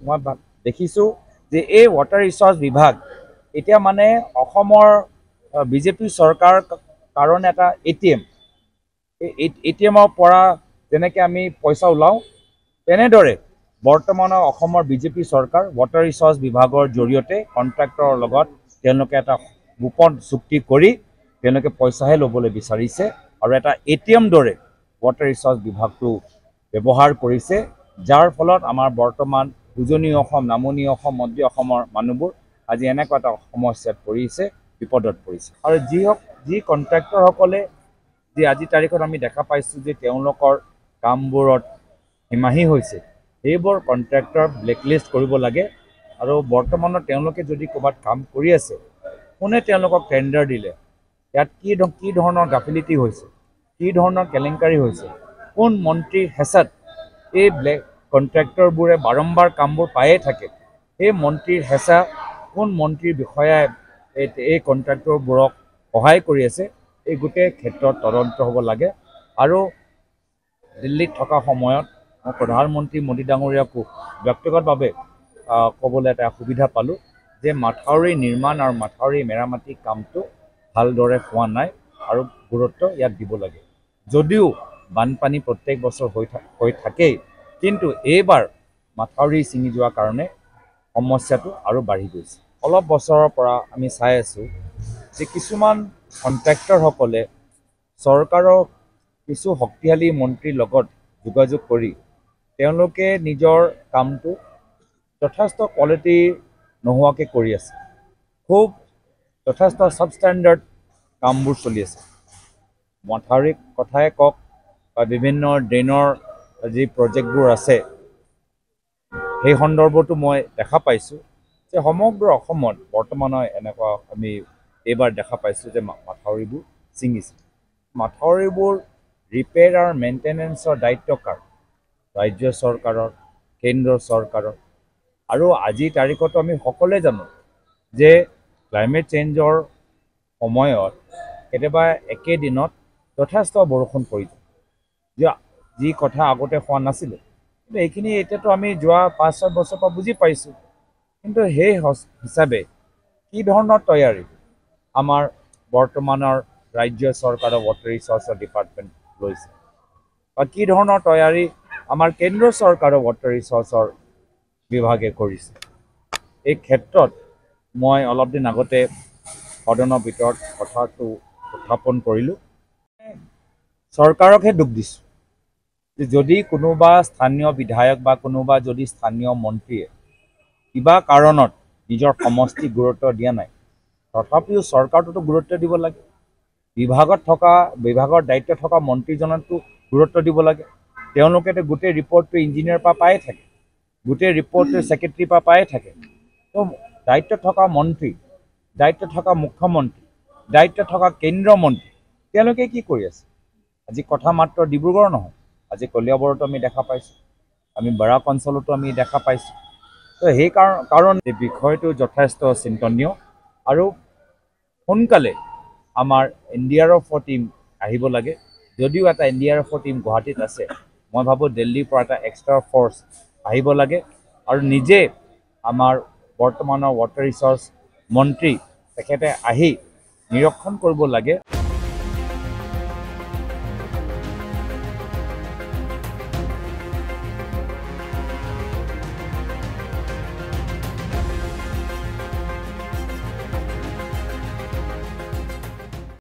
মই দেখিছোঁ যে এই ৱাটাৰ ৰিচৰ্চ বিভাগ এতিয়া মানে অসমৰ বিজেপি চৰকাৰ কাৰণে এটা ATM, ATMৰ পৰা যেনেকৈ আমি পইচা ওলাওঁ তেনেদৰে বৰ্তমানৰ অসমৰ বিজেপি চৰকাৰ ৱাটাৰ ৰিচৰ্চ বিভাগৰ জৰিয়তে কণ্ট্ৰেক্টৰৰ লগত তেওঁলোকে এটা গোপন চুক্তি কৰি তেওঁলোকে পইচাহে ল'বলৈ বিচাৰিছে আৰু এটা ATM দৰে ৱাটাৰ ৰিচৰ্চ বিভাগটো ব্যৱহাৰ কৰিছে, যাৰ ফলত আমাৰ বৰ্তমান উজনি অসম, নামনি অসম, মধ্য অসমৰ মানুহবোৰ আজি এনেকুৱা এটা সমস্যাত পৰিছে, বিপদত পৰিছে। আৰু যি কণ্ট্ৰেক্টৰসকলে যি আজিৰ তাৰিখত আমি দেখা পাইছোঁ যে তেওঁলোকৰ কামবোৰত হিমাহী হৈছে, সেইবোৰ কণ্ট্ৰেক্টৰ ব্লেকলিষ্ট কৰিব লাগে। আৰু বৰ্তমানত তেওঁলোকে যদি ক'ৰবাত কাম কৰি আছে, কোনে তেওঁলোকক টেণ্ডাৰ দিলে, ইয়াত কি ধৰণৰ গাফিলতি হৈছে, কি ধৰণৰ কেলেংকাৰী হৈছে, কোন মন্ত্ৰীৰ হেঁচাত এই কণ্ট্ৰেক্টৰবোৰে বাৰম্বাৰ কামবোৰ পায়ে থাকে, সেই মন্ত্ৰীৰ হেঁচা কোন মন্ত্ৰীৰ বিষয়াই এই কণ্ট্ৰেক্টৰবোৰক সহায় কৰি আছে, এই গোটেই ক্ষেত্ৰত তদন্ত হ'ব লাগে। আৰু দিল্লীত থকা সময়ত মই প্ৰধানমন্ত্ৰী মোদী ডাঙৰীয়াকো ব্যক্তিগতভাৱে ক'বলৈ এটা সুবিধা পালোঁ যে মাথাউৰি নিৰ্মাণ আৰু মাথাউৰি মেৰামতি কামটো ভালদৰে হোৱা নাই আৰু গুৰুত্ব ইয়াত দিব লাগে। যদিও বানপানী প্ৰত্যেক বছৰ হৈ থাকেই, কিন্তু এইবাৰ মাথাউৰি ছিঙি যোৱাৰ কাৰণে সমস্যাটো আৰু বাঢ়ি গৈছে। অলপ বছৰৰ পৰা আমি চাই আছোঁ যে কিছুমান কণ্ট্ৰেক্টৰসকলে চৰকাৰৰ কিছু শক্তিশালী মন্ত্ৰীৰ লগত যোগাযোগ কৰি তেওঁলোকে নিজৰ কামটো যথেষ্ট কোৱালিটি নোহোৱাকৈ কৰি আছে, খুব যথেষ্ট ছাবষ্টেণ্ডাৰ্ড কামবোৰ চলি আছে। মথাউৰিৰ কথাই কওক বা বিভিন্ন ড্ৰেইনৰ যি প্ৰজেক্টবোৰ আছে, সেই সন্দৰ্ভতো মই দেখা পাইছোঁ যে সমগ্ৰ অসমত বৰ্তমানৰ এনেকুৱা আমি এইবাৰ দেখা পাইছোঁ যে মাথাউৰিবোৰ ছিঙিছে। মাথাউৰিবোৰ ৰিপেয়াৰ আৰু মেইনটেনেন্সৰ দায়িত্ব কাৰ? ৰাজ্য চৰকাৰৰ, কেন্দ্ৰ চৰকাৰৰ। আৰু আজিৰ তাৰিখতো আমি সকলোৱে জানো যে ক্লাইমেট চেঞ্জৰ সময়ত কেতিয়াবা একেদিনত যথেষ্ট বৰষুণ পৰি যায়, যি কথা আগতে হোৱা নাছিলে। কিন্তু এইখিনি এতিয়াতো আমি যোৱা 5-6 বছৰৰ পৰা বুজি পাইছোঁ। কিন্তু সেই হিচাপে কি ধৰণৰ তৈয়াৰী আমাৰ বৰ্তমানৰ ৰাজ্য চৰকাৰৰ ৱাটাৰ ৰিচৰ্চৰ ডিপাৰ্টমেণ্ট লৈছে, বা কি ধৰণৰ তৈয়াৰী আমাৰ কেন্দ্ৰীয় চৰকাৰৰ ৱাটাৰ ৰিচৰ্চৰ বিভাগে কৰিছে, এই ক্ষেত্ৰত মই অলপ দিন আগতে সদনৰ ভিতৰত কথাটো উত্থাপন কৰিলোঁ। চৰকাৰকহে দুখ দিছোঁ যে যদি কোনোবা স্থানীয় বিধায়ক বা কোনোবা যদি স্থানীয় মন্ত্ৰীয়ে কিবা কাৰণত নিজৰ সমষ্টিক গুৰুত্ব দিয়া নাই, তথাপিও চৰকাৰটোতো গুৰুত্ব দিব লাগে। বিভাগৰ দায়িত্ব থকা মন্ত্ৰীজনকতো গুৰুত্ব দিব লাগে। তেওঁলোকেতো গোটেই ৰিপৰ্টটো ইঞ্জিনিয়াৰৰ পৰা পায়ে থাকে, গোটেই ৰিপৰ্টটো ছেক্ৰেটাৰীৰ পৰা পায়ে থাকে। তো দায়িত্ব থকা মন্ত্ৰী, দায়িত্ব থকা মুখ্যমন্ত্ৰী, দায়িত্ব থকা কেন্দ্ৰীয় মন্ত্ৰী, তেওঁলোকে কি কৰি আছে? আজি কথা মাত্ৰ ডিব্ৰুগড় নহয়, আজি কলিয়াবৰতো আমি দেখা পাইছোঁ, আমি বৰাক অঞ্চলতো আমি দেখা পাইছোঁ। তো সেই কাৰণে এই বিষয়টো যথেষ্ট চিন্তনীয়। আৰু সোনকালে আমাৰ NDRF টীম আহিব লাগে। যদিও এটা NDRF টীম গুৱাহাটীত আছে, মই ভাবোঁ দিল্লীৰ পৰা এটা এক্সট্ৰা ফ'ৰ্চ আহিব লাগে আৰু নিজে আমাৰ বৰ্তমানৰ ৱাটাৰ ৰিচৰ্চ মন্ত্ৰী তেখেতে আহি নিৰীক্ষণ কৰিব লাগে।